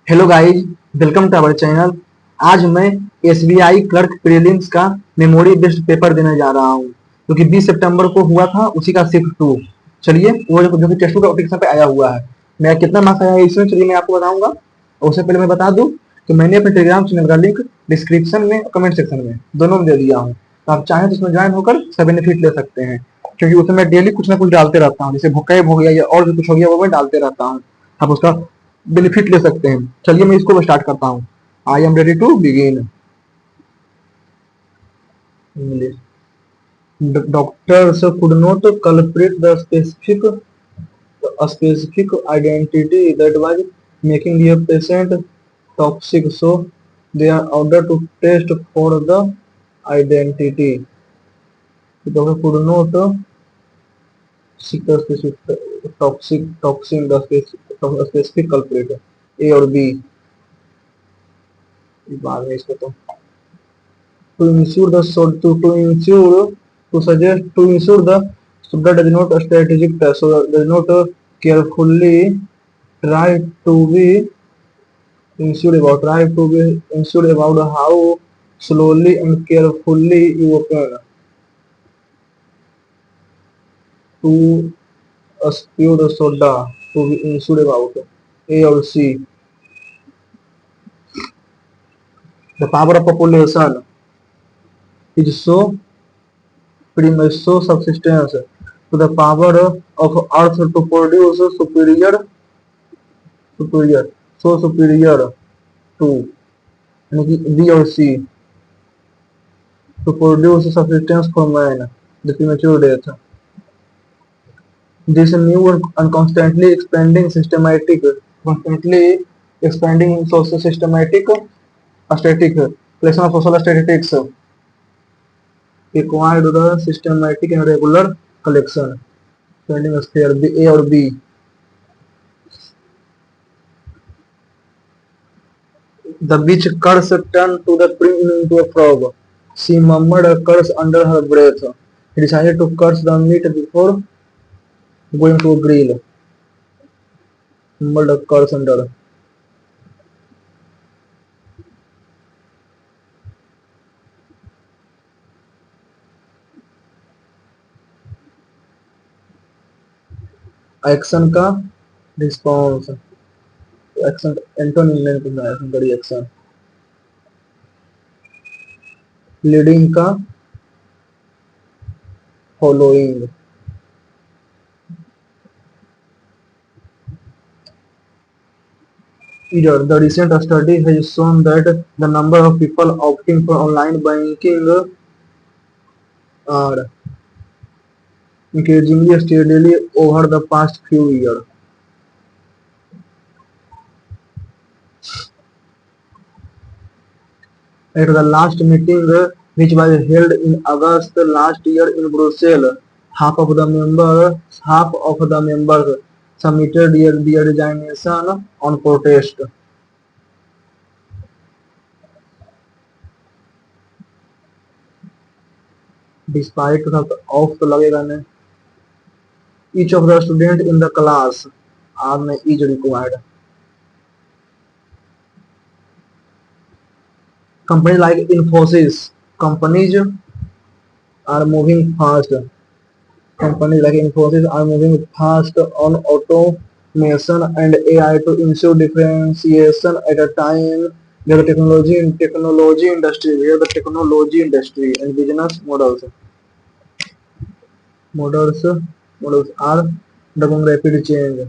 Hello guys, welcome to our channel. आज मैं SBI clerk prelims का मेमोरी बेस्ड पेपर देने जा रहा हूँ, जो कि 20 सितंबर को हुआ था। उसी का शिफ्ट 2। चलिए, वो जो कि टेस्ट बुक नोटिफिकेशन पे आया हुआ है। मैं कितना मार्क्स आया है इसमें, चलिए मैं आपको बताऊंगा। उससे पहले मैं बता दूं कि मैंने अपने टेलीग्राम चैनल का लिंक डिस्क्रिप्शन में और कमेंट सेक्शन में दोनों में दे दिया हूँ। तो आप चाहें तो इसमें ज्वाइन होकर सब बेनिफिट ले सकते हैं, क्योंकि उसमें मैं डेली कुछ ना कुछ डालते रहता हूँ। जैसे भुक्कैब हो गया या और भी कुछ हो गया, वो मैं डालते रहता हूँ। आप उसका बेनिफिट ले सकते हैं। चलिए मैं इसको स्टार्ट करता हूँ। I am ready to begin. Doctors could not culprit the specific identity that was making the patient toxic, so they are ordered to test for the identity. The doctor could not seek the specific toxin, the specific culprit. A और B बाद में इसको तो to ensure the to ensure to suggest to ensure the subject does not strategic test, so does not carefully try to be ensured about how slowly and carefully you open to spew the soda to be ensured about. A or C. The power of population is so primitive so subsistence to the power of earth to produce superior so superior to B or C to produce subsistence for man, the premature death. This new and constantly expanding social systematic static collection of social statistics required the systematic and regular collection. Expanding sphere B, A or B. The witch curse turned to the prim into a frog. She murmured a curse under her breath. He decided to curse the meat before going to a grill. Murmured a curse under. Action का response. Action antonym में पूछना है, action का reaction. Leading का following. Either the recent study has shown that the number of people opting for online banking are increasingly steadily over the past few years. At the last meeting, which was held in August last year in Brussels, half of the members submitted their resignation on protest. Despite the off तो लगेगा नहीं. Each of the students in the class is required. Companies like Infosys, companies are moving fast. Companies like Infosys are moving fast on automation and AI to ensure differentiation at a time where the technology industry and business models models are undergoing rapid change.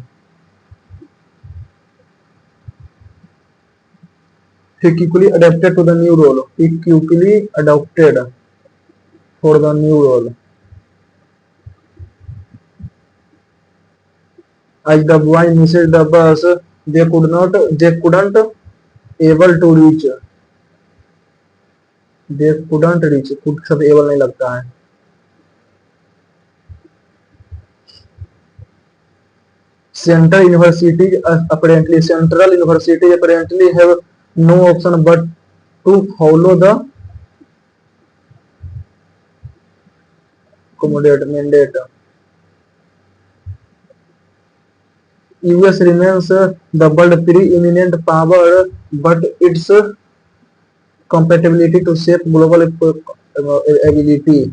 He quickly adapted to the new role. He quickly adapted for the new role. As the boy missed the bus, they couldn't able to reach. They couldn't reach. खुद सब able नहीं लगता है. Central universities apparently have no option but to follow the accommodate mandate. US remains the world preeminent power, but its compatibility to shape global ability.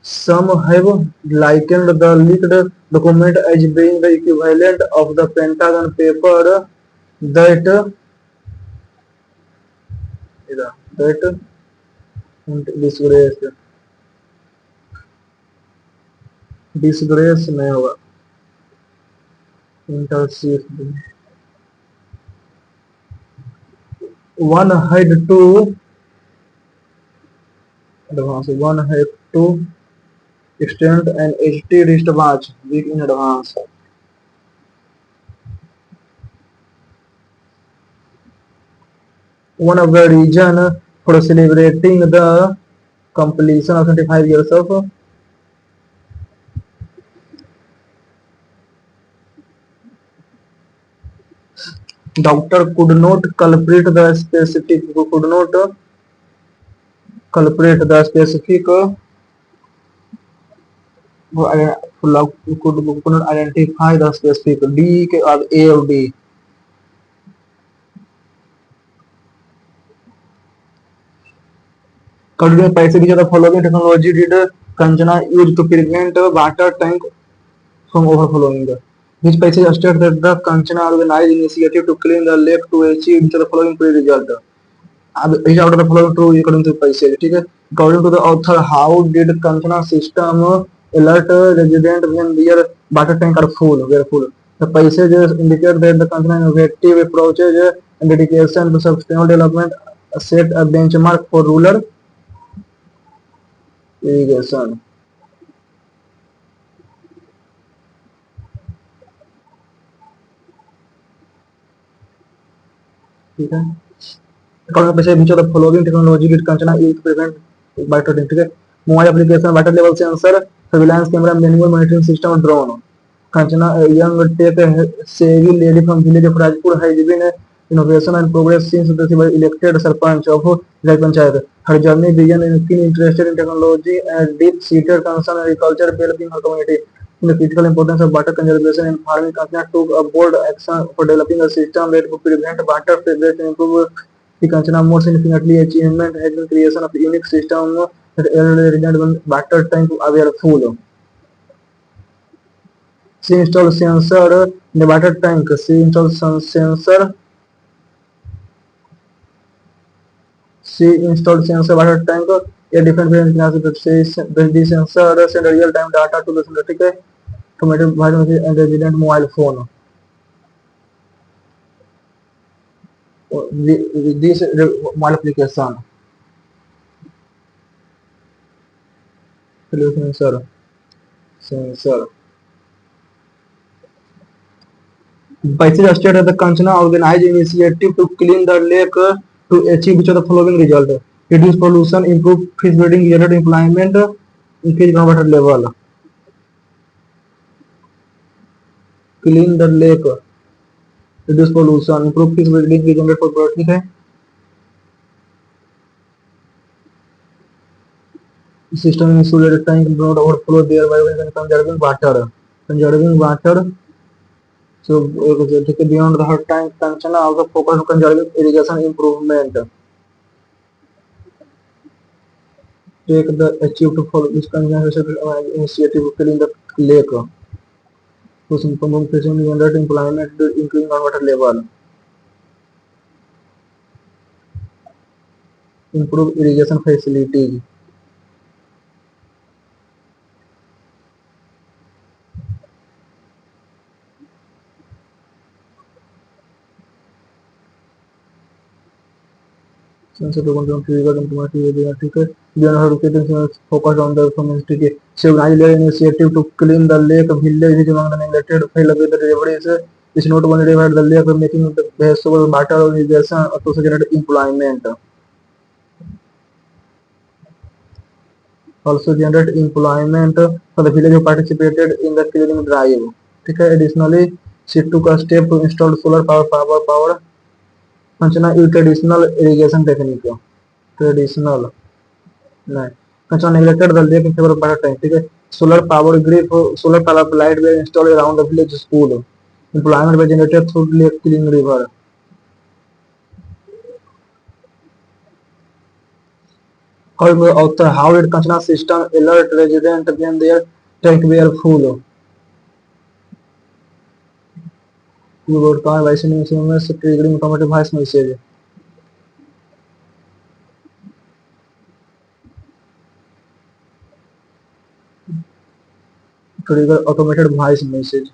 Some have likened the leaked document as being the equivalent of the Pentagon paper that that disgrace disgrace में होगा internship. One had to one had to extend an HT wristwatch week in advance. One of the reasons for celebrating the completion of 25 years of doctor could not culprit the specific could not culprit the specific could not identify the specific D or A or D. Continuing passage of the following technology did Kanchana use to prevent water tank from overflowing? This passage states that the Kanchana organized initiative to clean the lake to achieve each of the following pre-result. Each out of the following true according to passage. ठीक है? According to the author, how did Kanchana system alert resident when their water tank are full? Were full. The passage indicate that the Kanchana innovative approaches and dedication to sustainable development set a benchmark for rural irrigation. ठीक है? According to passage, which of the following technology did Kanchana use to prevent water tank? ठीक है? Mobile application, water level sensor, surveillance camera, manual monitoring system, drone. Kanchana, a young tech-savvy lady from village of Rajpur, has been innovation and progress since she was elected Sarpanch of Rai Panchayat. Her journey began in keen interest in technology and deep-seated concern in agriculture, developing her community. In the critical importance of water conservation in farming, Kanchana took a bold action for developing a system that would prevent water wastage and improve the Kanchana most significantly achievement has been creation of a unique system that elderly resident when water tank were full. She installed sensor in the water tank. She installed some sensor. She installed sensor water tank. A different variant the sensor send real time data to the synthetic automated vitamin and resident mobile phone. This mobile application. Sensor. Passage stated the Kanchana organized initiative to clean the lake to achieve which of the following result: reduce pollution, improve fish breeding, generate employment, increase groundwater level. Clean the lake, reduce pollution, improve fish breeding, generate profit. ठीक है? System insulated tank do not overflow thereby conserving water. Conserving water. So beyond the hot tank, Kanchana also focus on conserving irrigation improvement. Take the achieved to follow this initiative to clean the lake. To improve fishing, generate employment, increasing groundwater level, improve irrigation facilities. Sensor to control trigger implement focus on the community. So Nigeria initiative to clean the lake village is among the neglected failure with the deliveries. Is not only divide the lake making the vegetable matter of irrigation to generate employment. Also generate employment for the village who participated in the cleaning drive. Okay. Additionally, she took a step to install solar power. Kanchana used traditional irrigation technique. Traditional. No. Kachana neglected the lake in favor of better tank. ठीक है. Solar power light were installed around the village school. Employment was generated through Lake Clean River. However, author how did Kachana system alert residents when their tank were full? You wrote car by sending SMS triggering automatic voice message. Trigger automated voice message.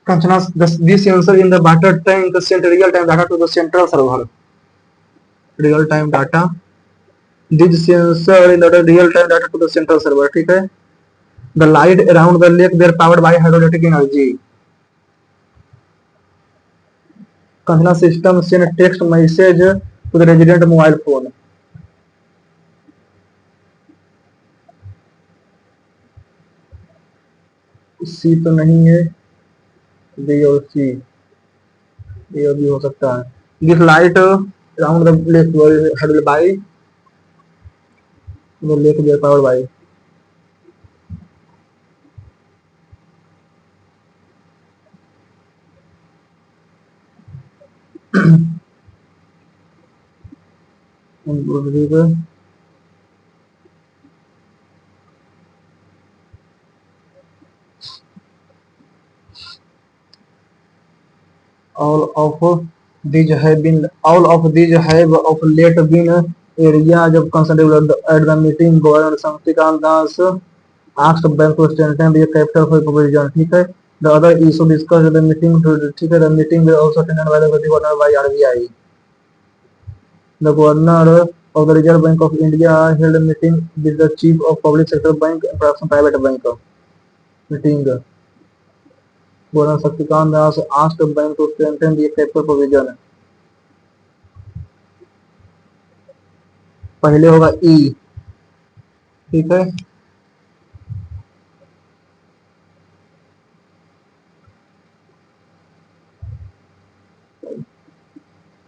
Kanchana, this sensor in the water tank sent real-time data to the central server. Real-time data. This sensor in the real-time data to the central server. ठीक है. The light around the lake were powered by hydroelectric energy. Kanchana system sent text message to the resident mobile phone. सी तो नहीं है. B और सी. ये भी हो सकता है. This light around the lake were handled by the lake were powered by. All of these have of late been areas of concern at the meeting. Governor Shaktikant Das asked bank to strengthen the capital for provision. ठीक है. The other issue discussed at the meeting. ठीक है. The meeting was also attended by the governor by RBI. The governor of the Reserve Bank of India held a meeting with the chief of public sector bank and perhaps some private bank. Meeting. Governor Shaktikant Das asked the bank to strengthen the capital provision. पहले होगा ई. ठीक है.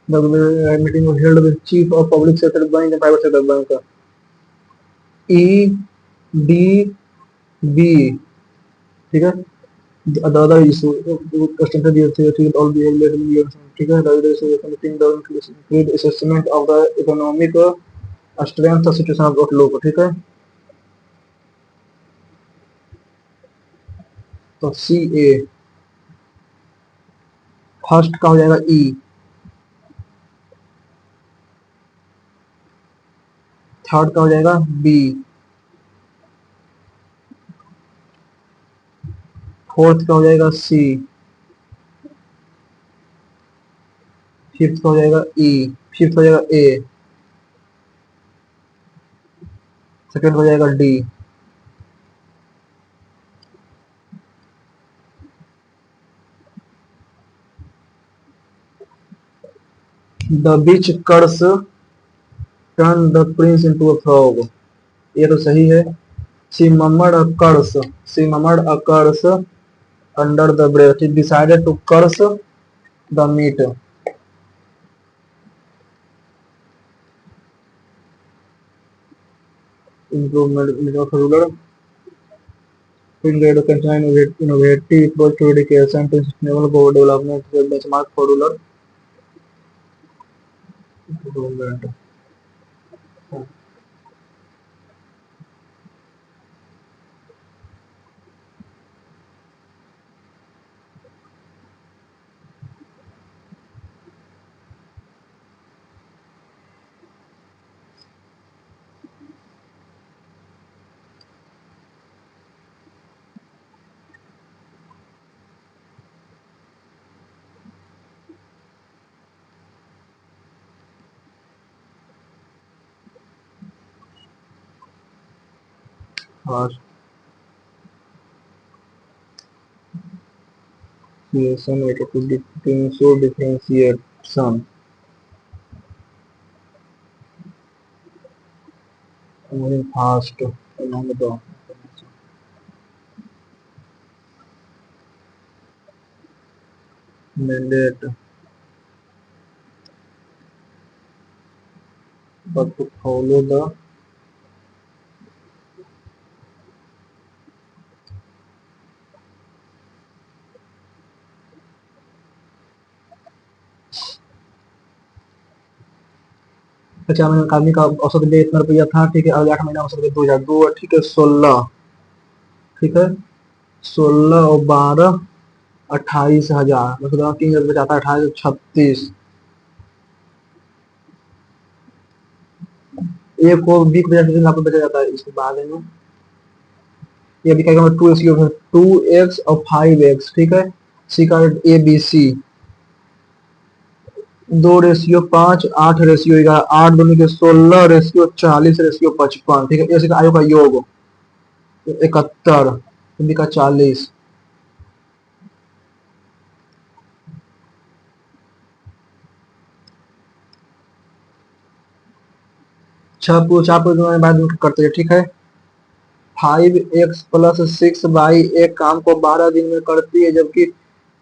The meeting was held with chief of public sector bank and private sector bank. E D B. ठीक है. The other issue strengthen the authority with all the related years. ठीक है. The other issue meeting the include assessment of the economic strength situation of outlook. ठीक है. तो सी ए. First का हो जाएगा ई. थर्ड का हो जाएगा बी. फोर्थ का हो जाएगा सी. फिफ्थ का हो जाएगा ई. फिफ्थ हो जाएगा ए. सेकंड हो जाएगा D. The beach curse turn the prince into a frog. ये तो सही है. She mummed a curse. She mummed a curse under the breath. He decided to curse the meat. Improvement of ruler. Grade contain innovative approach to education to sustainable goal development benchmark for rural improvement. Association related to so differentiate some moving fast along the mandate but to follow the अच्छा मैंने आदमी का औसत व्यय इतना रुपया था, ठीक है, अगले 8 महीना औसत व्यय 2000 दो, ठीक है, 16, ठीक है, 16 और 12 28,000, मतलब 3,000 बचाता है, 28,36, एक को बी को बचा आपको बचा जाता है इसके बाद में। ये अभी क्या 2x और 5x, ठीक है, सी का ABC 2:5, 8:11, 8 दूनी के 16:40, 55, ठीक है, ऐसे का आयु का योग 71, बी का 40, छह पूछ चार पूछ बाद करते हैं, ठीक है। 5x+6y एक काम को 12 दिन में करती है, जबकि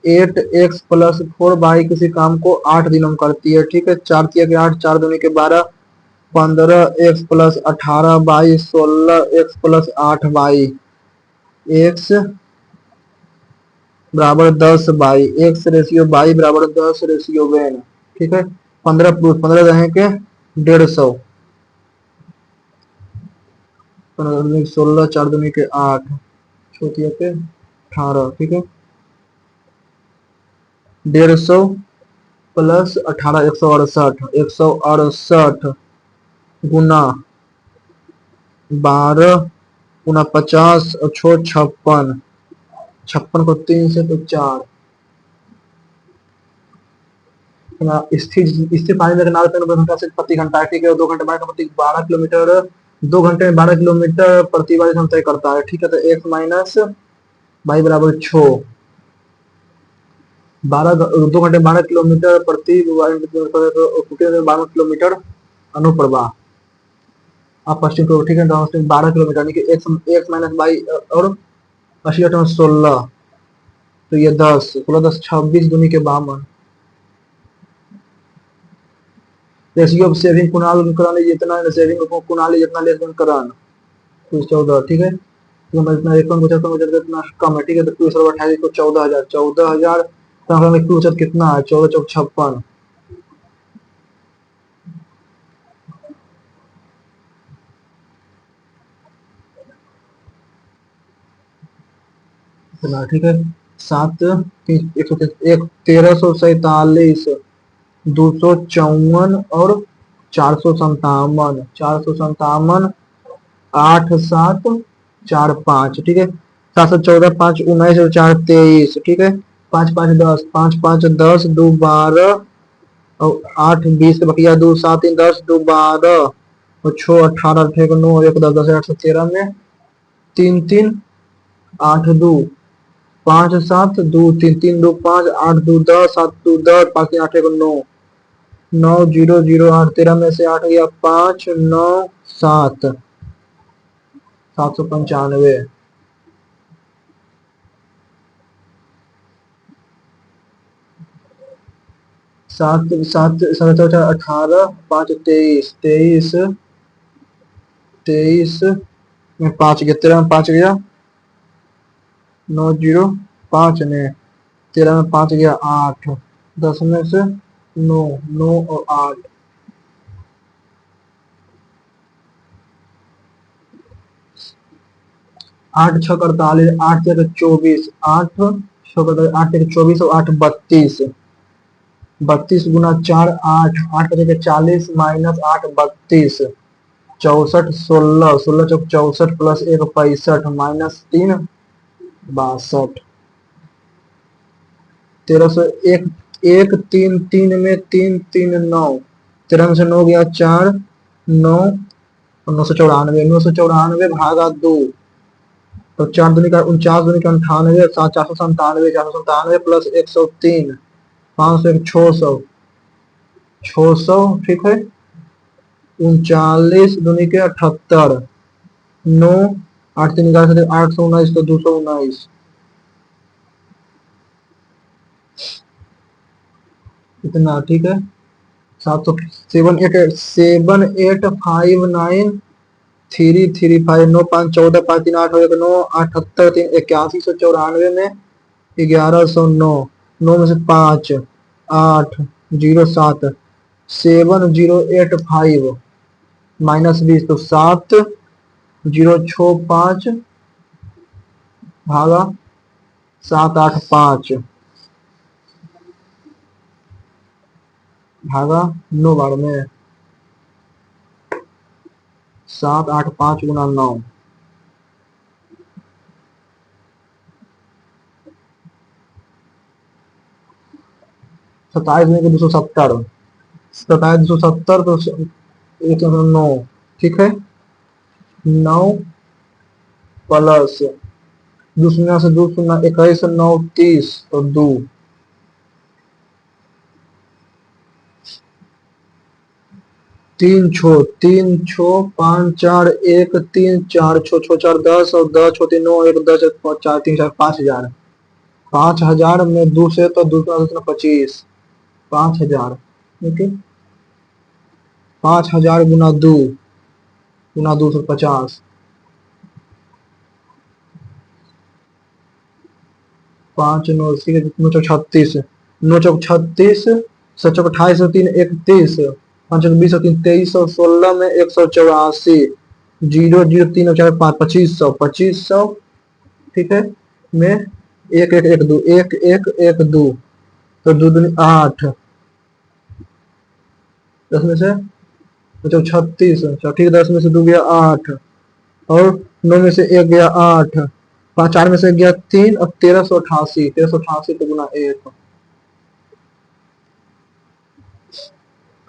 8x+4y किसी काम को 8 दिनों में करती है, ठीक है। 4×8, 4 दूनी के 12, 15x+18y, 16x+8y, x बराबर 10y, x रेशियो y बराबर 10 रेशियो वेन, ठीक है। 15 रहे के 150, 16, 4 दूनी के 8, छोटिया के 18, ठीक है। 150 प्लस 18, 168, 168 गुना 12 गुना 50 और 56, 56 को 3 से तो 4, स्थिर स्थिर पानी में किनारे पर 90 घंटा से प्रति घंटा, ठीक है, 2 घंटे बारह प्रति 12 किलोमीटर, 2 घंटे में 12 किलोमीटर प्रति बार तय करता है, ठीक है। तो x माइनस वाई बराबर 6, 2 घंटे 12 किलोमीटर प्रति 12 किलोमीटर अनुप्रवाह आप पश्चिम को, ठीक है, 12 किलोमीटर यानी कि एक्स माइनस वाई और 80 16, तो ये 10 16 10 26 दूनी के 52, रेशियो ऑफ सेविंग कुणाल करण जितना सेविंग कुणाली जितना लेस देन करण, तो 14, ठीक है। तो मैं इतना एक बचत इतना कम है, ठीक है। तो 28 को 14,000, 14,000, तो हमें बचत कितना है, 14 चौक 56, इतना, ठीक है। 7 एक 1347, 254 और 457, 457, 8745, ठीक है। 714, 5 19 और 4 23, ठीक है। 5 5 10, 5 5 10, 2 12 और 8 20 बकिया 2 7 3 10, 2 12 और 6 18 8 9 1 10 10 8 13 में 3 3 8 2 5 7 2 3 3 2 5 8 2 10 7 2 10 5 3 8 1 9 9 0 0 8 13 में से 8 गया 5 9 7 795, 7 7 7 18 5 23 23 23 में 5 गया 13 में 5 गया 9 0 5 ने 13 में 5 गया 8, 10 में से 9 9 और 8, 8 6 48, 8 6 24, 8 6 8 24 और 8 32, 32 गुना 4 8, 8 बचे 40 माइनस 8 32, 64 16, 16 चौक 64 प्लस 1 65 माइनस 3 62, 1301, 1 3 3 में 3 3 9, 13 में से 9 गया 4 9 और 994, 994 भागा 2, तो 4 दूनी का 49 दूनी का 98, 497, 497 प्लस 103, 500 600, 600, ठीक है। 39 दूनी के 78, 9 8 3 11 819, तो 219, इतना, ठीक है। 700 7 8 5 9 3 3 5 9 5 14 5 3 8 1 9 78 3 8194 में 1109 9 में से 5 8 0 7 7085 -20 तो 7065 भागा 785 भागा 9 बार में 785 गुना 9 27 में 270 27 270 तो 109 ठीक है 9 प्लस 2 शून्य से 2 शून्य 21 9 30 तो 2 3 छो 5 4 1 3 4 छो 4 10 और 10 छो 3 9 1 10 4 3 4 5000 5000 में 2 से तो 2 25 5000 ठीक है 5000 गुना 2 गुना 250 5 9 36 9 चौक 36 7 चौक 28 3 31 5 चौक 20 3 23 16 में 184 0 0 3 4 5 2500 ठीक है में 1 1 1 2 1 1 1 2 तो 2 दूनी 8 10 में से 36 ठीक 10 में से 2 गया 8 और 9 में से 1 गया 8 5 4 में से गया 3 और 1388 तो गुना 1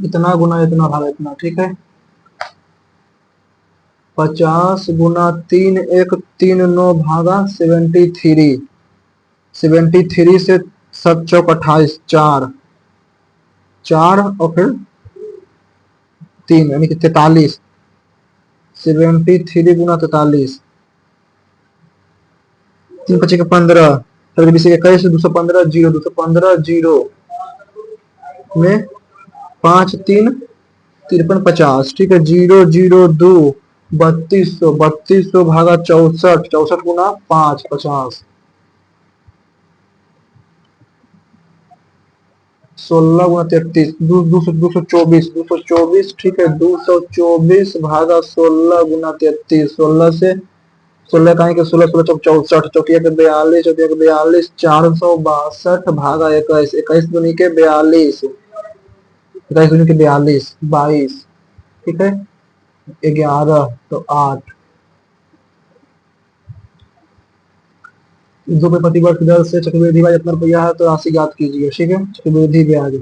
इतना गुना इतना भागा इतना ठीक है 50 गुना 3 1 3 9 भागा 73 73 से 7 चौक 28 4 4 और फिर 3 यानी कि 43 73 गुना 43 3 5 15 21 215 0 215 0 में 5 3 53 50 ठीक है 0 0 2 3200 भागा 64 गुना 5 50 16 गुना 33 224 ठीक है 224 भागा 16 गुना 33 16 से 16 का 16 16 चौक 64 चौकिया के 42 चौकिया के 42 462 भागा 21 21 दुनी के 42 21 दुनी के 42 22 ठीक है 11 तो 8 दो पे प्रतिवर्ष दर से चक्रवृद्धि ब्याज इतना रुपया है तो राशि ज्ञात कीजिए ठीक है चक्रवृद्धि ब्याज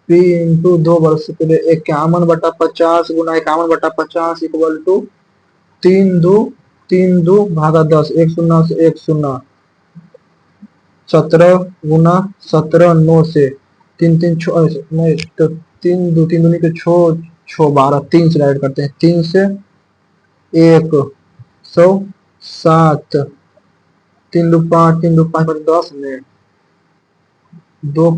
पी इंटू 2 वर्ष के लिए 51/50 गुना 51/50 इक्वल टू 3 2 भागा 10 1 0 से 1 0 17 गुना 17 9 से 3 3 नहीं तो 3 दूनी के 6 6 12 3 से डायरेक्ट करते हैं 3 से 1 100 7 3 2 5 3 2 5 10 में 2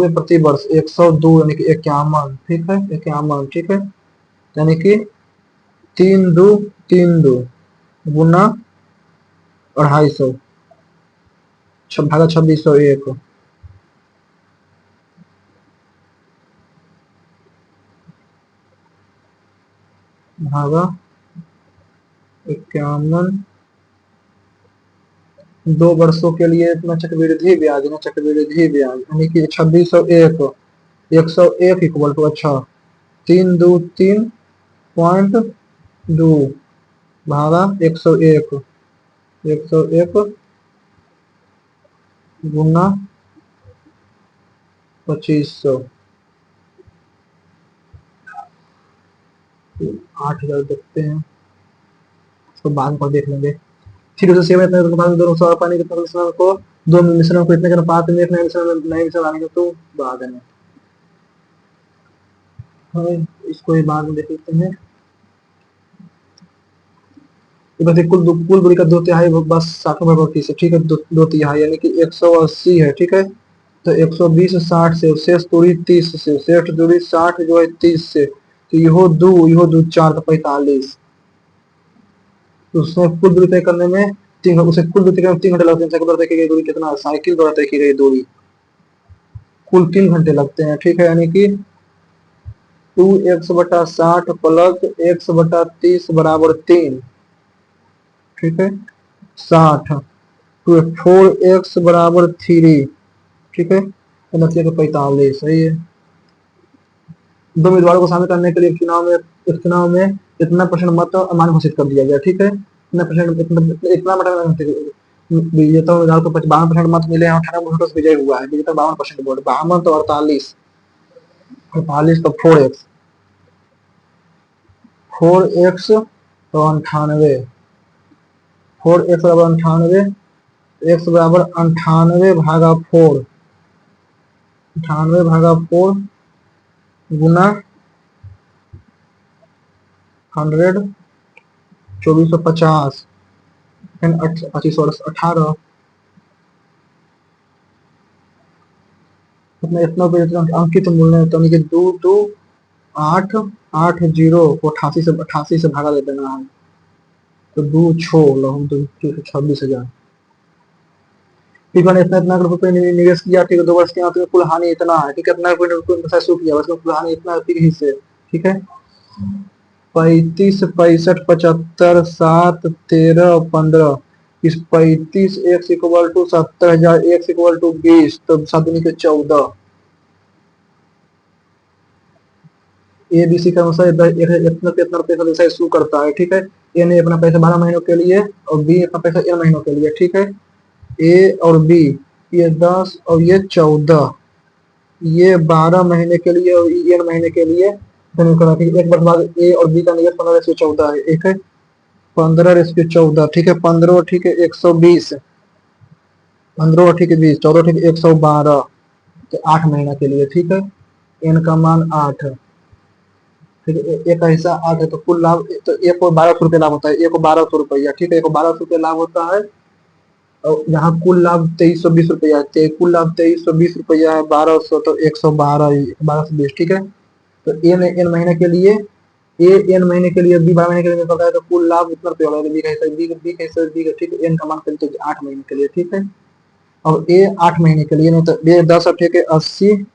में प्रति वर्ष 102 यानी कि 51 ठीक है 51 ठीक है यानी कि 3 2 गुना 250 भागा 2601 भागा 51 2 वर्षों के लिए इतना चक्रवृद्धि ब्याज ना चक्रवृद्धि ब्याज यानी कि 2601 101 इक्वल टू अच्छा 3 2 3.2 भागा 101 गुना 2500 8000 देखते हैं तो बाद में देख लेंगे ठीक है सेवन इतने दोनों सौ पानी के मिश्रण को दो मिश्रण को इतने के अनुपात में एक नए मिश्रण आने तो बाद में इसको बाद में देख लेते हैं कुल दूरी का 2/3 बस 60 से ठीक है 2/3 यानी कि 180 है ठीक है तो 120 60 से, शेष दूरी 30 से, शेष दूरी 60 जो है 30 से, तो यो दो 4 तो 45। तो उसमें कुल दूरी तय करने में उसे कुल दूरी तय करने में 3 घंटे लगते हैं। साइकिल द्वारा तय की गई दूरी कितना, साइकिल द्वारा तय की गई दूरी कुल 3 घंटे लगते हैं। ठीक है, यानी कि 2x/60 प्लस x/30 बराबर 3। ठीक है, 60 तो 4x बराबर 3। ठीक है, तो नतीजा 45 सही है। दो उम्मीदवारों को शामिल करने के लिए चुनाव में इतना परसेंट मत अमान्य घोषित कर दिया गया। ठीक है, इतना विजेता उम्मीदवार को 52% मत मिले हैं, 18 वोटों से विजय हुआ है। विजेता 52% वोट, 52 तो 48, 48 तो 4x, 4x तो 98, 4x बराबर 98, x बराबर 98 भागा 4, 98 भागा 4 गुना 100, 2450, 25 और 18, इतना अंकित मूल्य तो कि 2288 को 88 से भागा दे देना है, तो 26,26,000। ठीक है, इतना रुपए निवेश किया। ठीक है, 2 वर्ष के अंत में कुल हानि इतना है। ठीक है, इतना शुरू किया, उसमें कुल हानि इतना हिस्से। ठीक है, 35 65 75 7 13 15, इस 35 x equal to 70,000, x equal to 20, तो 7 के 14। ए बी सी का अनुसार इतना पैसा जैसा शुरू करता है। ठीक है, ए ने अपना पैसा 12 महीनों के लिए और बी अपना पैसा n महीनों के लिए। ठीक है, ए और बी ये 10 और ये 14, ये 12 महीने के लिए और ये n महीने के लिए। एक वर्ष बाद ए और बी का निवेश 15/14 है। एक है 15/14। ठीक है, 15 ठीक है 120, 15 ठीक है 20, 14 ठीक है 112, तो 8 महीना के लिए। ठीक है, n का मान 8। ठीक है, एक का हिस्सा 8 है, तो कुल लाभ तो एक को 1200 रुपये लाभ होता है, एक को 1200 रुपया। ठीक है, एक को 1200 रुपये लाभ होता है, और यहाँ कुल लाभ 2320 रुपया है। कुल लाभ 2320 रुपया है, 1200 तो 112, 1220। ठीक है, तो एन महीने के लिए, एन महीने के लिए, बी 12 महीने के लिए निकलता है, तो कुल लाभ इतना रुपया होगा। बी का हिस्सा बी का ठीक है, एन का मान करते 8 महीने के लिए। ठीक है, और ए 8 महीने के लिए, नहीं तो ए 10 ठीक है 80,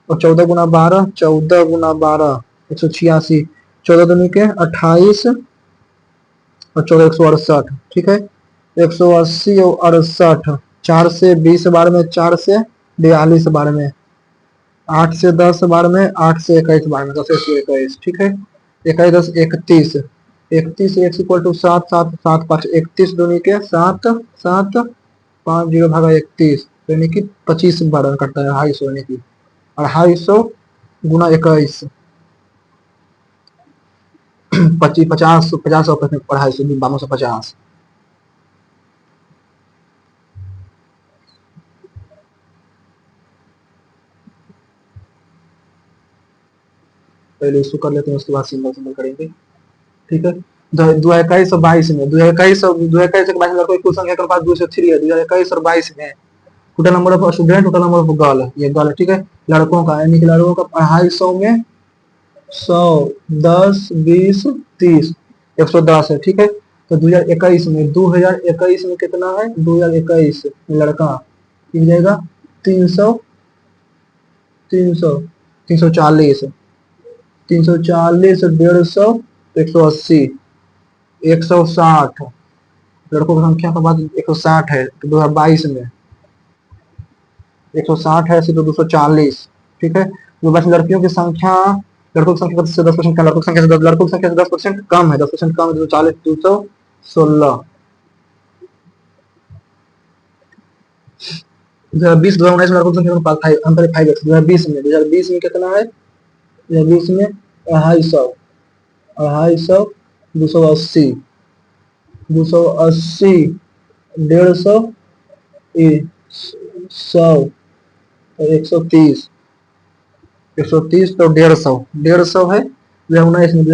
और 14 गुना 12, 14 गुना 12 186, 14 दूनी के 28, और 14 168। ठीक है, 180 और 68, 4 से 20 बार में, 4 से 42 बार में, 8 से 10 बार में, 8 से 21 बार में, 10 से 21। ठीक है, 21 10 31, 31 x इक्वल टू 7 7 7 5, 31 दूनी के 7 7 5 0 भागा 31, यानी कि 25 बार करता है, 250, यानी कि 250 गुना 21, 25 50 50 और 250, 1250। पहले इसको कर लेते हैं, उसके बाद सिंबल सिंबल करेंगे। ठीक है, 2021 और 22 में, 2021 और 22 में कुल संख्या के पास 2 से 3 है। 2021 और 22 में total number of student, total number of girl, ये गर्ल। ठीक है, लड़कों का, यानी कि लड़कों का 250 में 100 10 20 30, 110 है। ठीक है, तो 2021 में, 2021 में कितना है, 2021 लड़का हो जाएगा 300 300 340, 340 150, 180, 160। लड़कों की संख्या के बाद 160 है, तो 2022 में 160 है, तो 240। ठीक है, तो बस लड़कियों की संख्या, लड़कों की संख्या से 10% कम, लड़कों की संख्या से 10% कम है, 10% कम है, 240 216। 2019 2019 में लड़कों की संख्या अंतर 5x। 2020 में कितना है, 2020 में 250, 250 280, 280 150, 100, 130, 130 तो 150 है। 2019 में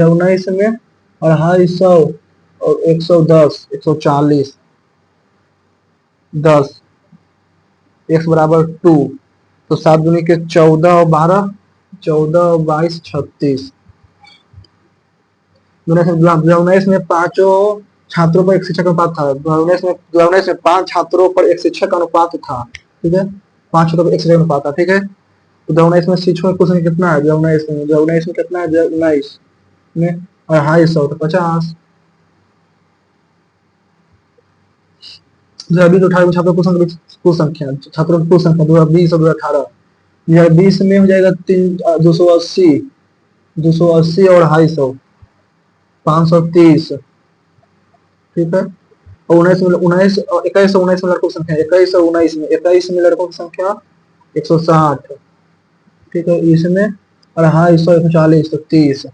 250 और 110, 140, 10, x बराबर 2, तो 7 दूनी के 14 और 12, 14 और 22 36। 2019 में पांचों छात्रों पर एक शिक्षक अनुपात था। 2019 में 5 छात्रों पर एक शिक्षक अनुपात था। ठीक है, 5 छात्रों पर एक शिक्षक अनुपात था। ठीक है, तो 2019 में शिक्षकों की कुल संख्या कितना है? 2019 में कितना है? 2019 में 250 तो 50। 2018 में छात्रों की कुल संख्या छात्रों की कुल संख्या 2020 और 2018। 2020 में हो जाएगा 280, 280 और 250, 530। ठीक है, और 19 और 21 और 19 में लड़कों की संख्या 21 में लड़कों की संख्या 160। ठीक है, इसमें 250, 140 तो 30।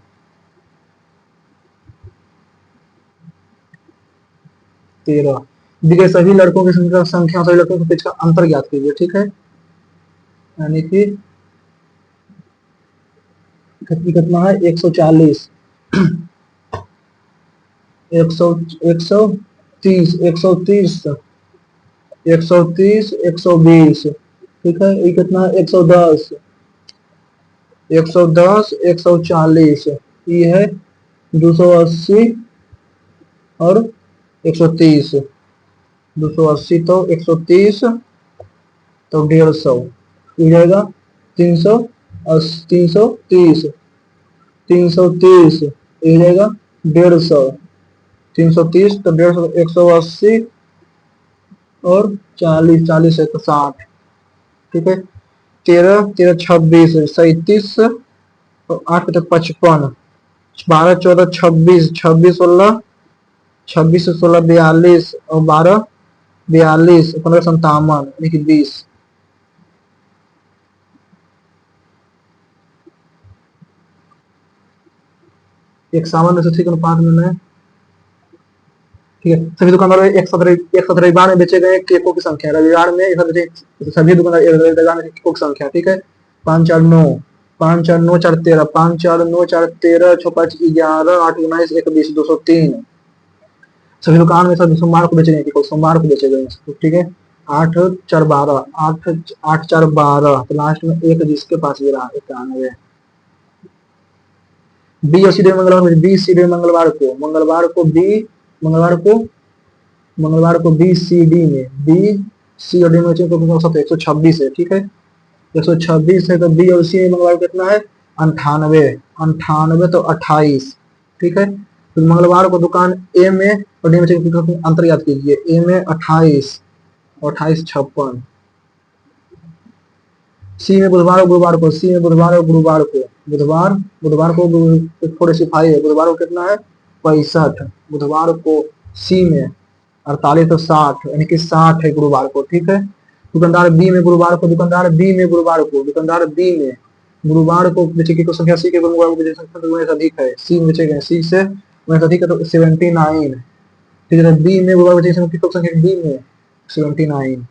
तेरह दिए सभी लड़कों की संख्या सभी लड़कों के बीच का अंतर ज्ञात कीजिए। ठीक है, यानी कि कितना है? 140, 130, 130, 130, 120। ठीक है, ये कितना है? 110, 110, 140। ये है 280 और 130। 280 तो 130 तो 150 हो जाएगा 300, 330, 330 हो जाएगा 150, 330 तो 150, 180 और 40, 40 है तो 60। ठीक है, 13, 13, 26, 37 और 8 तो 55, 12, 14, 26, 26, 16, 26 से 16 42 और 12 42, 15 57 यानी कि 20। एक सामान्य से ठीक अनुपात में है। ठीक है, सभी दुकानदारों एक साथ रविवार में बेचे गए केकों की संख्या, रविवार में सभी दुकानदार रविवार में केकों की संख्या। ठीक है, 5 4 9, 5 4 9 4 13, 5 4 9 4 13, 6 5 11, 8 19 1 20, 203। सभी दुकान में सभी सोमवार को बेचे गए केकों, सोमवार को बेचे गए। ठीक है, 8 4 12, 8 8 4 12 तो लास्ट में एक जिसके पास भी रहा 91। बी और सी डे मंगलवार में, बी सी डे मंगलवार को बी, मंगलवार को बी सी डी में, बी सी और डी में 126 है। ठीक है, 126 है तो बी और सी में मंगलवार कितना है? 98, 98 तो 28। ठीक है, तो मंगलवार को दुकान ए में और डी में अंतर याद कीजिए। ए में 28 और 28 56। सी में बुधवार और गुरुवार को, सी में बुधवार और गुरुवार को, बुधवार को 45 है, बुधवार को कितना है? 65। बुधवार को सी में 48 तो 60 यानी कि 60 है गुरुवार को। ठीक है, दुकानदार बी में गुरुवार को, दुकानदार बी में गुरुवार को, दुकानदार बी में गुरुवार को बेचे की संख्या सी के गुरुवार को बेचे संख्या तो अधिक है, सी में बेचे गए, सी से अधिक है तो 79। ठीक है, बी में गुरुवार बेचे संख्या बी में 79।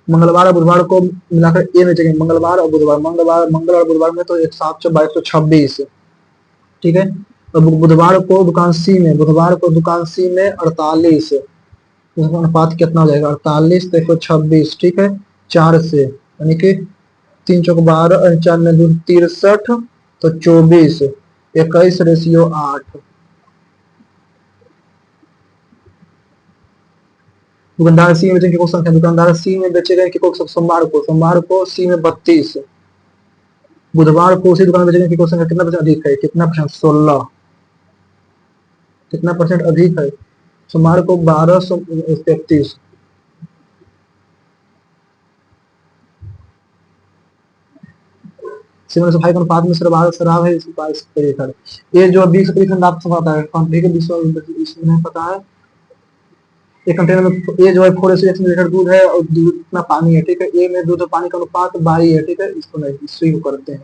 मंगलवार और बुधवार को मिलाकर ए में चाहिए, मंगल और बुधवार में तो एक 7 22 126। ठीक है, तो बुधवार को दुकान सी में, 48, उसका अनुपात कितना हो जाएगा? 48 तो 126। ठीक है, 4 से यानी कि 3 चौक 12, 4 में 63 तो 24, 21 रेशियो 8। दुकानदार सी में बेचे केकों संख्या, दुकानदार सी में बेचे गए केकों सोमवार को सी में 32, बुधवार को उसी दुकान में बेचे गए केकों संख्या कितना परसेंट अधिक है? कितना परसेंट? 16। कितना परसेंट अधिक है? सोमवार को 1233। सिमर सफाई के अनुपात में शराब है ये जो 20% लाभ से आता है, इसमें पता है एक कंटेनर में ये जो है 4 लीटर दूध है और दूध इतना पानी है। ठीक है, ए में दूध और पानी का अनुपात 22 है। ठीक है, इसको नहीं इसी को करते हैं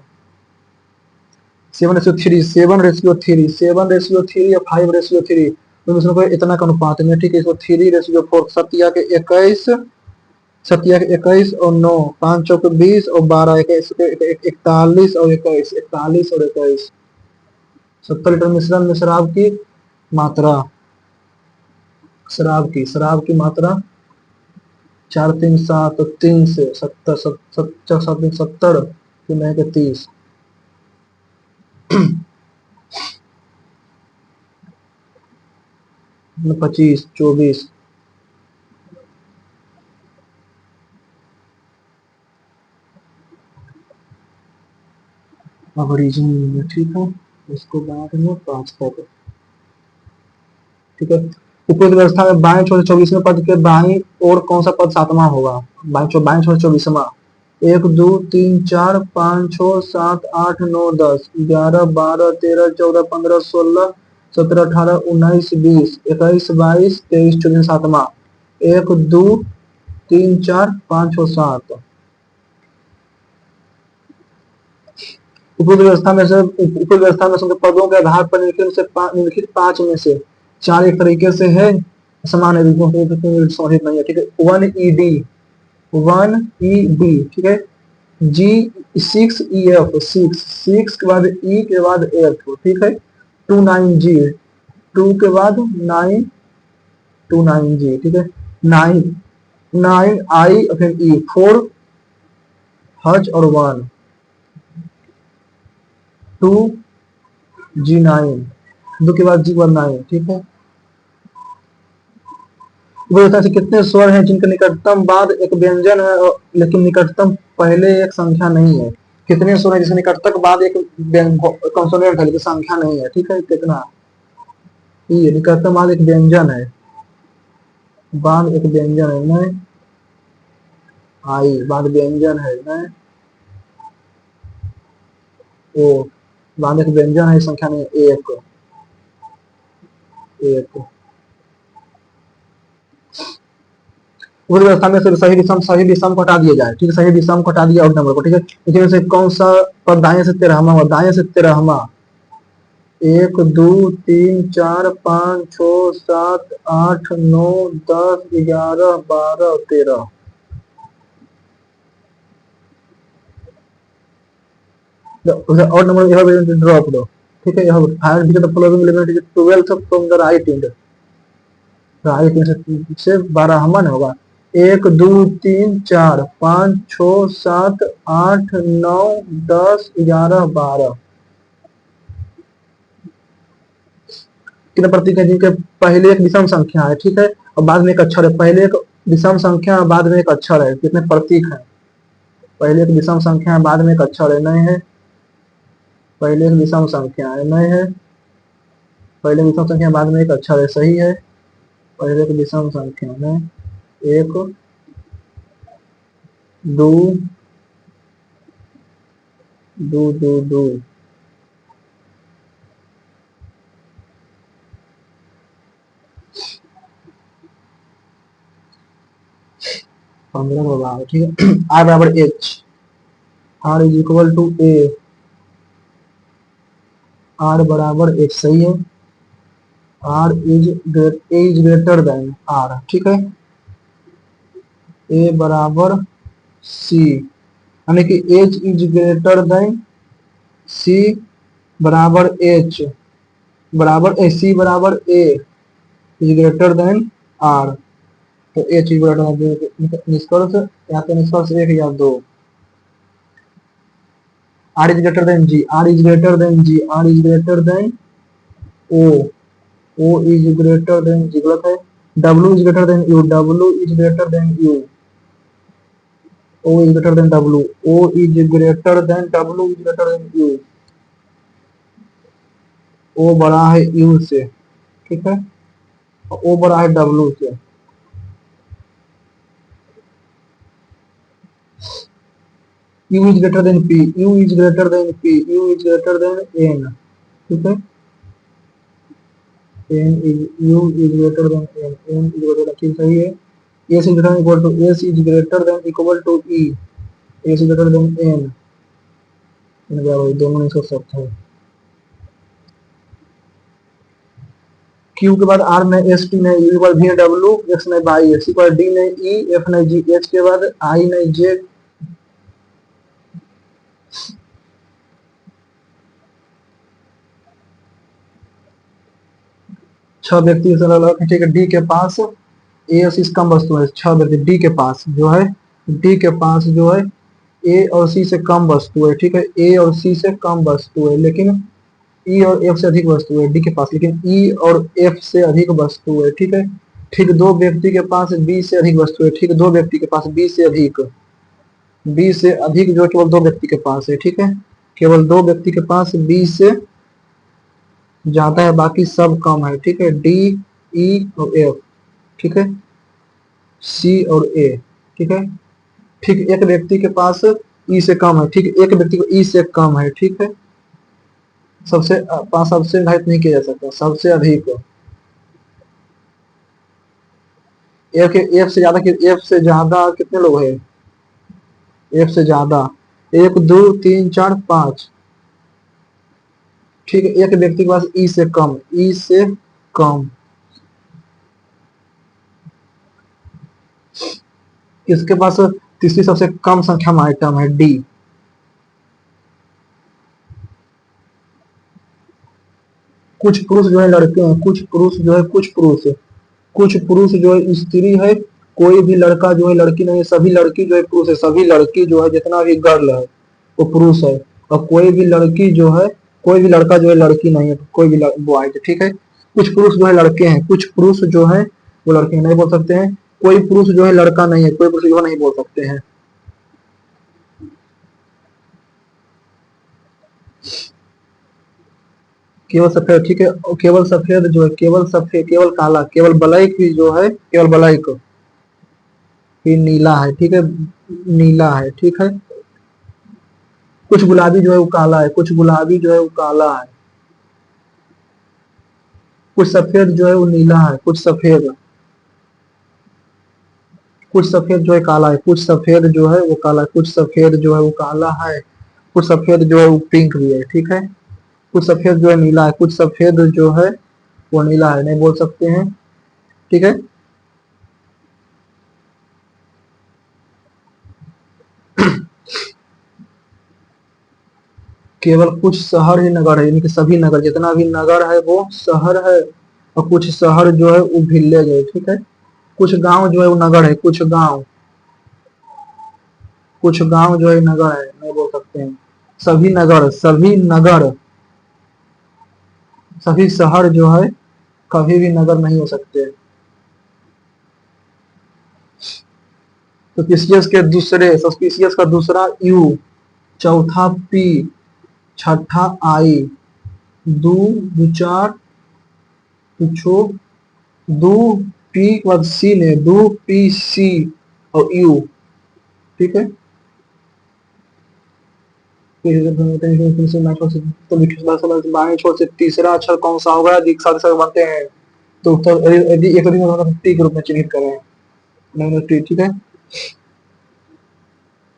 7:3, 7:3 या 5:3, तो इसमें कोई इतना का अनुपात नहीं है। ठीक है, इसको 3:4, 7 या 21 और 9, 5 चौक 20 और 12, 41 और 21, 41 और 21। 70 लीटर मिश्रण में शराब की मात्रा, शराब की मात्रा 4 3 7 तो 3 से 70 70 7 70 3 9 के 30 25 24 अब रीजन ठीक है। इसको बाद में 5 तक ठीक है। उपरोक्त व्यवस्था में बाएं छोर 24वें पद के बाईं और कौन सा पद सातवां होगा? बाएं छोर 24वां 1 2 3 4 5 6 7 8 9 10 11 12 13 14 15 16 17 18 19 20 21 22 23 24 सातवां 1 2 3 4 5 6 7 उपरोक्त व्यवस्था में से पदों के आधार पर निम्नलिखित 5 में से 4 एक तरीके से है समान है सॉरी नहीं है ठीक है। 1 ठीक है। जी 6 EF 6 के बाद E के बाद F ठीक है। 29G 2 के बाद 9 29G ठीक है। 9 I फिर E 4 H और 1 2G9 2 के बाद G के बाद 9 ठीक है। से कितने स्वर हैं जिनके निकटतम बाद एक व्यंजन है लेकिन निकटतम पहले एक संख्या नहीं है? कितने स्वर हैं जिसके निकटतम बाद एक कॉन्सोनेंट है लेकिन संख्या नहीं है? ठीक है। कितना? ये निकटतम बाद एक व्यंजन है, बाद एक व्यंजन है न आई, बाद व्यंजन है न ओ, बाद एक व्यंजन है संख्या नहीं एक एक उस व्यवस्था में से सही विषम को हटा दिया जाए ठीक है। सही विषम को हटा दिया और नंबर को ठीक है। इसमें से कौन सा पद दाएं से 13वां और दाएं से 13वां 1 2 3 4 5 6 7 8 9 10 11 12 13 और नंबर यह ड्रॉप दो ठीक है। यह find the following element is 12 from the right and, right and से 12वां होगा 1 2 3 4 5 6 7 8 9 10 11 12 कितने प्रतीक है जिनके पहले एक विषम संख्या है ठीक है और बाद में एक अक्षर है? पहले एक विषम संख्या और बाद में एक अक्षर है। कितने प्रतीक है? पहले एक विषम संख्या है बाद में एक अक्षर है नहीं है। पहले एक विषम संख्या है नहीं है। पहले विषम संख्या बाद में एक अक्षर है सही है। पहले एक विषम संख्या है 1 2 2 2 2 15 बराबर ठीक है। R बराबर H, R is equal to A, R बराबर H सही है। R is A is greater than R ठीक है। A बराबर C यानी कि H is greater than C बराबर H बराबर C बराबर A is greater than R तो H इज ग्रेटर देन निष्कर्ष या तो निष्कर्ष 1 या 2। R is greater than G, R is greater than G, R is greater than O, O is greater than G गलत है। W is greater than U, W is greater than U, O is greater than W, O is greater than W is greater than U, O बड़ा है U से ठीक है और O बड़ा है W से। U is greater than P, U is greater than P, U is greater than N ठीक है। N is U is greater than N, N is greater than ठीक सही है। S is greater than equal to S is greater than equal to E, S is greater than N, N बराबर दोनों नहीं सोच सकते हैं। Q के बाद R नहीं S, T नहीं, U के बाद V W, X नहीं Y, X के बाद D नहीं E, F नहीं G, H के बाद I नहीं J, छह व्यक्ति ठीक है। D के पास ए और सी से कम वस्तु है, 6 व्यक्ति डी के पास जो है, डी के पास जो है ए और सी से कम वस्तु है, ठीक है, ए और सी से कम वस्तु है, लेकिन ई और एफ से अधिक वस्तु है डी के पास, लेकिन ई और एफ से अधिक वस्तु है, ठीक है। ठीक दो व्यक्ति के पास बी से अधिक वस्तु है, ठीक दो व्यक्ति के पास बी से अधिक, बी से अधिक जो केवल दो व्यक्ति के पास है, ठीक है, केवल दो व्यक्ति के पास बी से ज्यादा है, बाकी सब कम है, ठीक है, डी ई और एफ, ठीक है, सी और ए, ठीक है। ठीक एक व्यक्ति के पास ई से कम है, ठीक एक व्यक्ति को ई से कम है, ठीक है, सबसे पास सबसे निर्धारित नहीं किया जा सकता, सबसे अधिक एफ के एफ से ज्यादा, एफ से ज्यादा कितने लोग हैं, एफ से ज्यादा 1 2 3 4 5, ठीक है, एक व्यक्ति के पास ई से कम, ई से कम, इसके पास तीसरी सबसे कम संख्या में आइटम है डी। कुछ पुरुष जो है लड़के हैं, कुछ पुरुष जो है, कुछ पुरुष जो है स्त्री है, कोई भी लड़का जो है लड़की नहीं है, सभी लड़की जो है पुरुष है, सभी लड़की जो है जितना भी गर्ल है वो पुरुष है, और कोई भी लड़की जो है, कोई भी लड़का जो है लड़की नहीं है, कोई भी बॉय है, ठीक है। कुछ पुरुष जो है लड़के हैं, कुछ पुरुष जो है वो लड़के नहीं बोल सकते हैं, कोई पुरुष जो है लड़का नहीं है, कोई पुरुष जो नहीं बोल सकते हैं। केवल सफेद, ठीक है, केवल सफेद जो है, केवल सफेद, केवल काला, केवल ब्लैक भी जो है, केवल ब्लैक भी नीला है, ठीक है, नीला है, ठीक है। कुछ गुलाबी जो है वो काला है, कुछ गुलाबी जो है वो काला है, कुछ सफेद जो है वो नीला है, कुछ सफेद, कुछ सफेद जो है काला है, कुछ सफेद जो है वो काला है, कुछ सफेद जो है वो काला है, कुछ सफेद जो है वो पिंक भी है, ठीक है, कुछ सफेद जो है नीला है, कुछ सफेद जो है वो नीला है, नहीं बोल सकते हैं, ठीक है। केवल कुछ शहर ही नगर है, यानी कि सभी नगर, जितना भी नगर है वो शहर है, और कुछ शहर जो है वो विलेज है, ठीक है। कुछ गांव जो है वो नगर है, कुछ गांव जो है नगर है, नहीं बोल सकते हैं। सभी नगर, सभी नगर, सभी शहर जो है कभी भी नगर नहीं हो सकते। सस्पिशियस के दूसरे, सस्पिशियस का दूसरा यू, चौथा पी, छठा आई, दो विचार पूछो, दो पी के बाद सी ने, दो पी सी और यू, ठीक है। बाएं छोर से तीसरा अक्षर कौन सा होगा, साथ साथ बनते हैं, तो उत्तर यदि एक टी के रूप में चिन्हित करें, नहीं टी, ठीक है,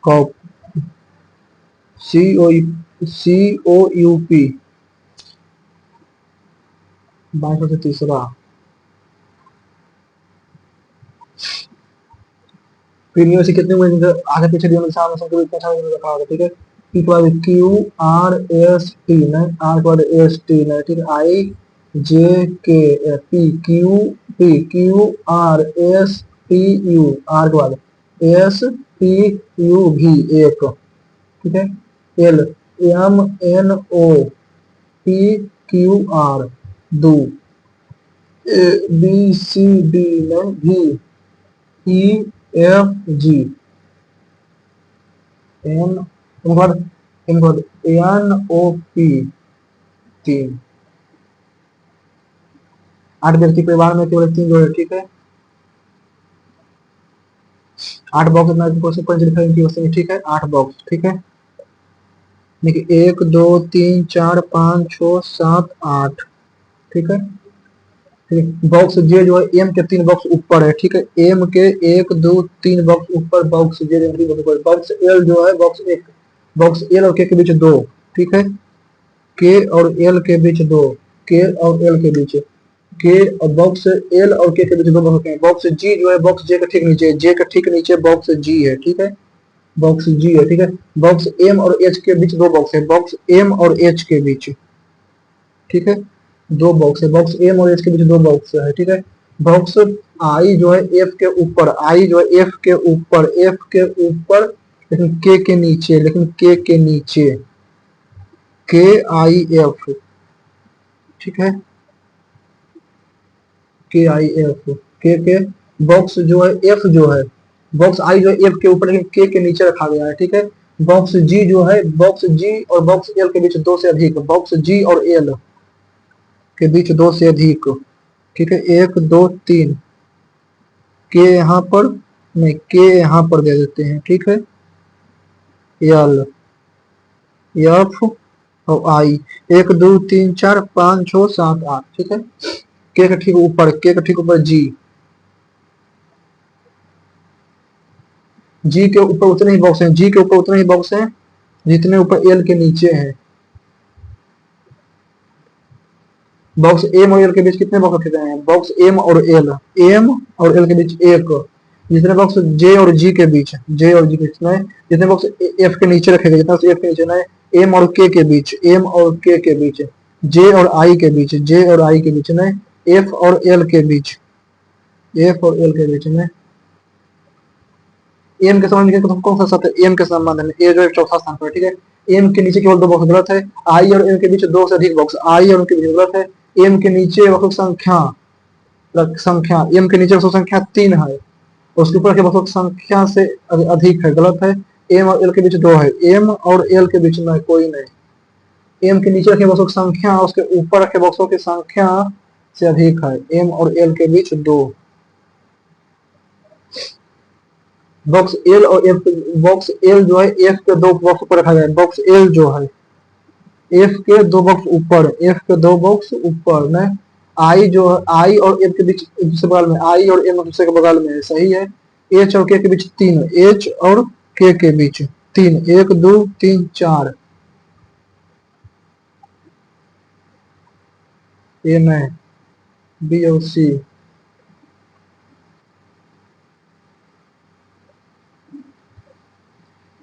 कॉप, सी ओ, सी ओ यू पी, बाएं छोर से तीसरा, फिर से कितने आगे पीछे दिया रखा होगा, ठीक है। पी के बाद क्यू आर एस टी, नहीं आर के बाद एस टी, नहीं, ठीक है, I J K P Q, P Q R S T U, R के बाद एस टी यू भी एक, ठीक है, L M N O P Q R दो, ए बी सी डी में भी, E F G, N N O P तीन, 8 व्यक्ति परिवार में केवल 3 जो है, ठीक है, 8 बॉक्स, ठीक है, 8 बॉक्स, ठीक है, देखिए 1 2 3 4 5 6 7 8, ठीक है, बॉक्स जे जो है एम के 3 बॉक्स ऊपर है, ठीक है, एम के 1 2 3 बॉक्स ऊपर, बॉक्स जे बॉक्स एल जो है, बॉक्स एल और के बीच 2, ठीक है, के और एल के बीच 2, के और एल के बीच, के और बॉक्स एल और के बीच 2 बॉक्स हैं, बॉक्स जी जो है बॉक्स जे के ठीक नीचे, जे के ठीक नीचे बॉक्स जी है, ठीक है, बॉक्स जी है, ठीक है, बॉक्स एम और एच के बीच 2 बॉक्स है, बॉक्स एम और एच के बीच, ठीक है, 2 बॉक्स है, बॉक्स एम और एच के बीच 2 बॉक्स है, ठीक है, बॉक्स आई जो है एफ के ऊपर, आई जो है एफ के ऊपर, एफ के ऊपर लेकिन के नीचे, लेकिन के नीचे, के आई एफ, ठीक है, के आई एफ, के बॉक्स जो है एफ जो है, बॉक्स आई जो है एफ के ऊपर लेकिन के नीचे रखा गया है, ठीक है। बॉक्स जी जो है, बॉक्स जी और बॉक्स एल के बीच दो से अधिक, बॉक्स जी और एल के बीच दो से अधिक, ठीक है, एक दो तीन, के यहाँ पर नहीं, के यहाँ पर दे देते हैं, ठीक है, एल एफ और आई, एक दो तीन चार पाँच छः सात आठ, ठीक है। के का ठीक ऊपर, के का ठीक ऊपर जी, जी के ऊपर उतने ही बॉक्स हैं, जी के ऊपर उतने ही बॉक्स हैं जितने ऊपर एल के नीचे हैं। बॉक्स एम और एल के बीच कितने बॉक्स रखे गए हैं? बॉक्स एम और एल, एम और एल के बीच एक, जितने बॉक्स जे और जी के बीच, जे और जी के बीच में जितने बॉक्स एफ के नीचे रखे गए, जितना एफ के नीचे ना, एम और के बीच, एम और के बीच, जे और आई के बीच, जे और आई के बीच में, एफ और एल के बीच, एफ और एल के बीच में, एम के संबंध में कौन सा शब्द है? एम के संबंध में ए जो है चौथा स्थान पर, ठीक है। एम के नीचे केवल दो बॉक्स गलत है, आई और एम के बीच दो से अधिक बॉक्स, आई और एम के बीच गलत है। एम के नीचे बॉक्स संख्या, संख्या एम के नीचे बॉक्स संख्या 3 है, उसके ऊपर के बॉक्स संख्या से अधिक है, गलत है। एम और एल के बीच दो है, एम और एल के बीच में कोई नहीं। एम के नीचे रखे बॉक्सों की संख्या उसके ऊपर रखे बॉक्सों की संख्या से अधिक है, एम और एल के बीच दो। बॉक्स एल और एफ, बॉक्स एल जो है एफ के दो बॉक्स ऊपर रखा गया है, बॉक्स एल जो है एफ के दो बॉक्स ऊपर, एफ के दो बॉक्स ऊपर में, आई जो है आई और एफ के बीच दूसरे बगल में, आई और एम दूसरे के बगल में है, सही है। एच और के बीच 3, एच और के बीच 3, एक दो तीन चार, ए में बी और सी,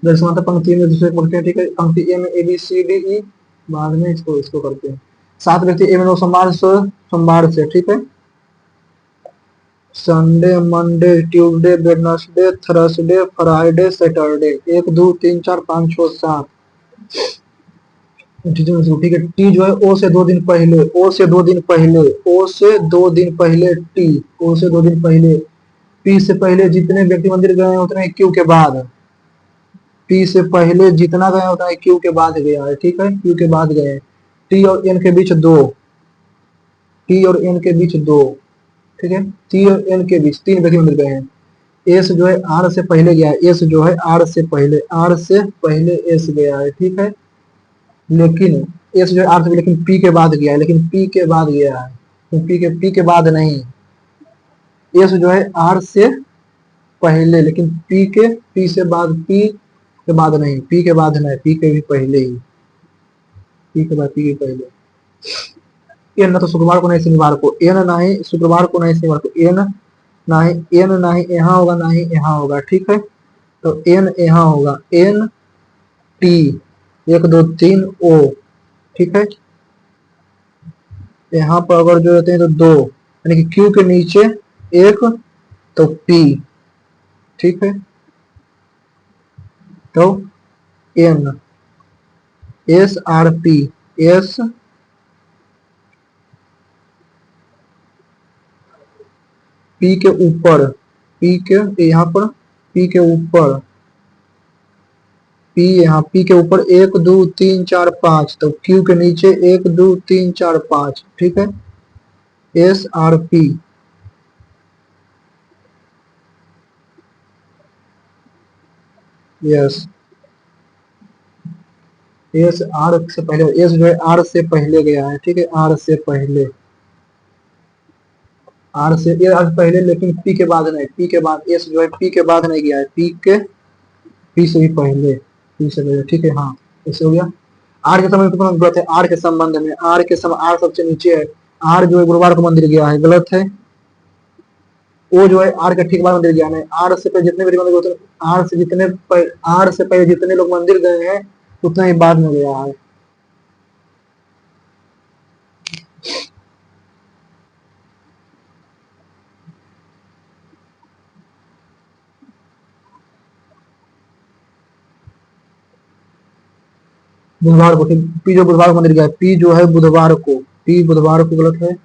दर्शमाता पंक्ति में दूसरे पढ़ते हैं, ठीक है। पंक्ति ए में ए बी सी डी ई, बाद में इसको इसको करते हैं। 7 व्यक्ति ए में 9 सोमवार से, सोमवार से, ठीक है। Sunday, Monday, Tuesday, Wednesday, Thursday, Friday, Saturday, 1 2 3 4 5 6 7, ठीक है। टी जो है ओ से 2 दिन पहले, ओ से 2 दिन पहले, ओ से 2 दिन पहले, टी ओ से 2 दिन पहले। पी से पहले जितने व्यक्ति मंदिर गए हैं उतने क्यू के बाद, पी से पहले जितना गया होता है क्यू के बाद गया है, ठीक है, क्यू के बाद गए। टी और एन के बीच दो, टी और एन के बीच दो, ठीक है, टी और एन के बीच 3 व्यक्ति मिल गए हैं। एस जो है आर से पहले गया है, एस जो है आर से पहले, आर से पहले एस गया है, ठीक है। लेकिन एस जो है आर से लेकिन पी के बाद गया है, लेकिन पी के बाद गया है, तो पी के बाद नहीं। एस जो है आर से पहले लेकिन पी से बाद, पी के बाद नहीं, पी के बाद नहीं, पी के भी पहले ही, पी के बाद, पी के पहले। एन ना तो शुक्रवार को नहीं शनिवार को, एन ना ही शुक्रवार को नहीं शनिवार को, एन ना ही यहाँ होगा ना ही यहाँ होगा, ठीक है। तो एन यहाँ होगा, एन टी 1 2 3 ओ, ठीक है। यहाँ पर अगर जो रहते हैं तो दो, यानी कि क्यू के नीचे एक, तो पी, ठीक है। तो N, S R P, S P के ऊपर, पी के यहाँ पर, पी के ऊपर, पी यहाँ पी के ऊपर 1 2 3 4 5, तो क्यू के नीचे 1 2 3 4 5, ठीक है। S R P, yes, S R से पहले, एस जो है आर से पहले गया है, ठीक है, आर से पहले, आर से ये आर पहले लेकिन पी के बाद नहीं, पी के बाद, एस जो है पी के बाद नहीं गया है, पी से भी पहले, पी से पहले, ठीक है, हाँ ऐसे हो गया। आर के समय तो गलत है, आर के संबंध में, आर के समय आर सबसे नीचे है, आर जो है गुरुवार को मंदिर गया है, गलत है। वो जो है आर के ठीक बाद मंदिर गया है, आर से पहले जितने भी मंदिर होते हैं, आर से पहले जितने लोग मंदिर गए हैं उतना ही बाद में गया है। बुधवार को, ठीक, पी जो बुधवार को मंदिर गया, पी जो है बुधवार को, पी बुधवार को गलत है।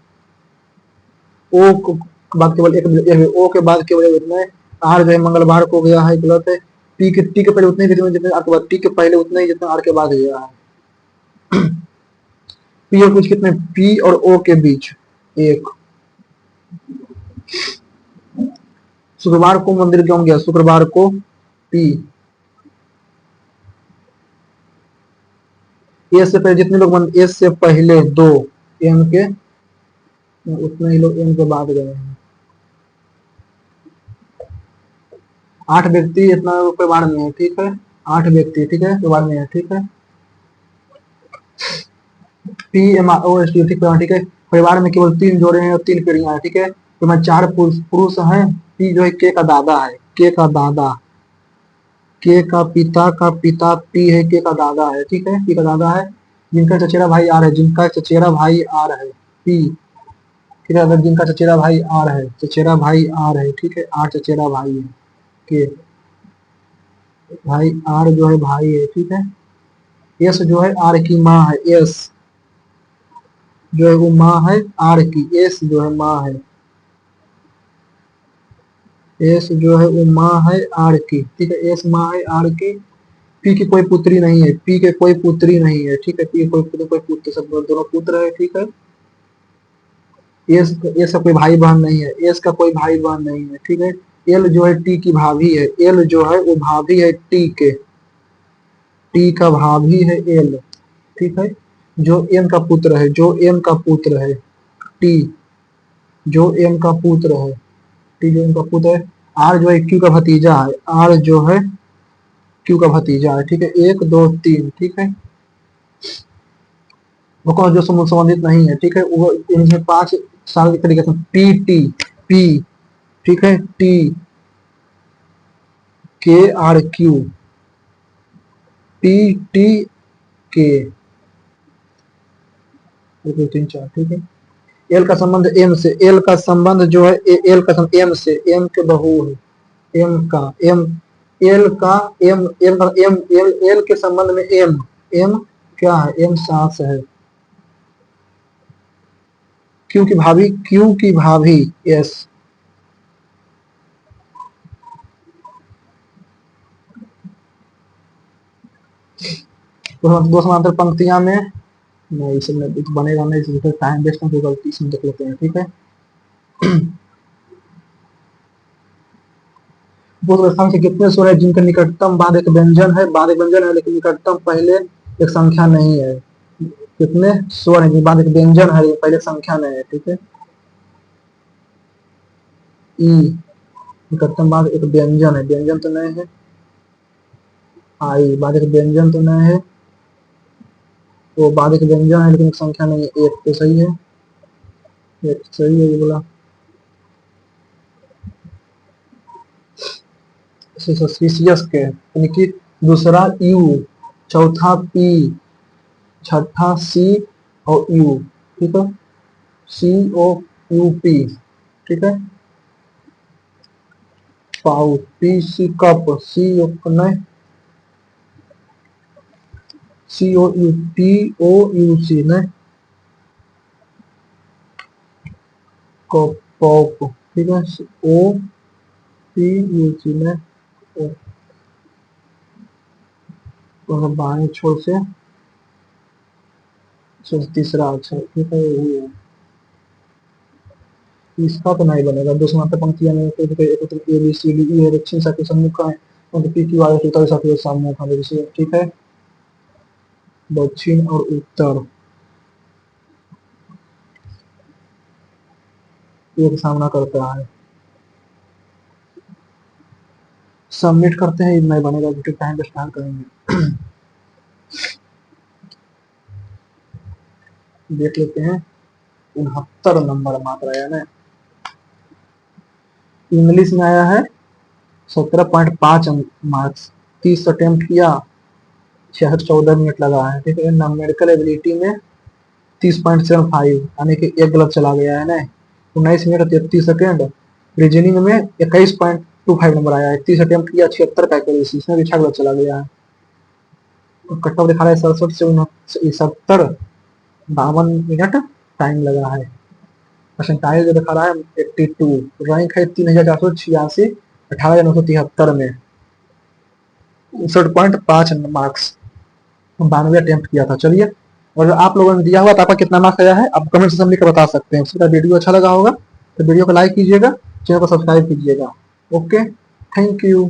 ओ को बाद केवल एक ओ के बाद केवल इतना है। आर जो है मंगलवार को गया है, गलत है। टी के पहले उतने ही जितने आर के बाद, टी के पहले उतने ही जितना आर के बाद गया है। पी और कुछ कितने, पी और ओ के बीच एक। शुक्रवार को मंदिर क्यों गया, शुक्रवार को पी। ए से पहले जितने लोग ए से पहले दो, एम के उतने ही लोग एम के बाद गए हैं। 8 व्यक्ति इतना परिवार में है, ठीक है, 8 व्यक्ति, ठीक है, परिवार में है, ठीक है। P M O S T, ठीक है, परिवार में केवल 3 जोड़े हैं और 3 पीढ़ियां हैं, ठीक है। तो मैं 4 पुरुष हैं। पी जो है के का दादा है, के का दादा, के का पिता पी है, के का दादा है, ठीक है, पी का दादा है। जिनका चचेरा भाई आर है, जिनका चचेरा भाई आर है, पी, ठीक है, जिनका चचेरा भाई आर है, चचेरा भाई आर है, ठीक है, आर चचेरा भाई है, के भाई आर जो है भाई है, ठीक है। एस जो है आर की माँ है, एस जो है वो माँ है आर की, एस जो है माँ है, एस जो है वो माँ है आर की, ठीक है, एस माँ है आर की। पी की कोई पुत्री नहीं है, पी के कोई पुत्री नहीं है, ठीक है, पी कोई पुत्र, सब दोनों पुत्र है, ठीक है। एस का कोई भाई बहन नहीं है, एस का कोई भाई बहन नहीं है, ठीक है। एल जो है टी की भाभी है, एल जो है वो भाभी है टी के, टी का भाभी है एल, ठीक है। जो एम का पुत्र है, जो एम का पुत्र है, टी जो एम का पुत्र है, टी जो एम का पुत्र है। आर जो है क्यू का भतीजा है, आर जो है क्यू का भतीजा है, ठीक है, 1 2 3, ठीक है। वो कौन जो संबंधित नहीं है, ठीक है, वो इनमें 5 साल के तरीके से पी टी, पी, ठीक है, टी के आर क्यू, टी टी के 1 2 3 4, ठीक है। एल का संबंध एम से, एल का संबंध जो है एल का संबंध एम से, एम के बहू है, एम का एम, एल का एम, एम का एम, एल एल के संबंध में एम, एम क्या है, एम सास है। क्यू की भाभी, क्यू की भाभी यस, दो समांतर पंक्तियां में नहीं, इसमें बनेगा नहीं, इसमें टाइम वेस्ट होगा, गलती इसमें देख लेते हैं, ठीक है। स्थान से कितने स्वर है जिनका निकटतम बाद एक व्यंजन है, बाद एक व्यंजन है लेकिन निकटतम पहले एक संख्या नहीं है। कितने स्वर है बाद एक व्यंजन है लेकिन पहले संख्या नहीं है, ठीक है। ई निकटतम बाद एक व्यंजन है, व्यंजन तो नहीं है। आई बाद एक व्यंजन तो नहीं है, वो बाद एक व्यंजन है लेकिन एक संख्या नहीं है, एक तो सही है, एक सही है ये बोला। सस्पिशियस के यानी कि दूसरा यू, चौथा पी, छठा सी और यू, ठीक है, सी ओ यू पी, ठीक है। पाउ, पी सी कप, सी ओ नहीं, सी ओ U T O you see नहीं, कप, ठीक है, ओ पी यू सी नहीं, तो बाएं छोर से तीसरा अक्षर, ठीक है, यही है। इसका तो नहीं बनेगा, दो समांतर पंक्तियां में ए बी सी डी ई है, दक्षिण साथी सम्मुख है, तो पी क्यू आर उत्तर साथी सम्मुख है, ठीक है, दक्षिण और उत्तर एक सामना करता है। सबमिट करते हैं, नहीं बनेगा, टाइम स्टार्ट करेंगे। देख लेते हैं, 69 नंबर मात्रा है ना। इंग्लिश में आया है 17.5 मार्क्स, 30 अटेम्प्ट किया, 14 मिनट लगा है, ठीक है। मेडिकल एबिलिटी में 30.75 यानी कि एक गलत चला गया है ना, 19 मिनट 33 सेकेंड। रीजनिंग में 21.25 नंबर आया है, 30 अटेम्प्ट किया, 76 का एक्यूरेसी, इसमें भी 6 गलत चला गया है। कट ऑफ दिखा रहा है 67 52 मिनट टाइम लगा है। परसेंटाइल जो दिखा रहा है 82, रैंक है 3486, 18973 में, 59.5 मार्क्स, 92 अटेम्प्ट किया था। चलिए, और आप लोगों ने दिया हुआ तो आपका कितना मार्क्स आया है आप कमेंट सेक्शन में लिखकर बता सकते हैं। उसका वीडियो अच्छा लगा होगा तो वीडियो को लाइक कीजिएगा, चैनल को सब्सक्राइब कीजिएगा। Okay, thank you.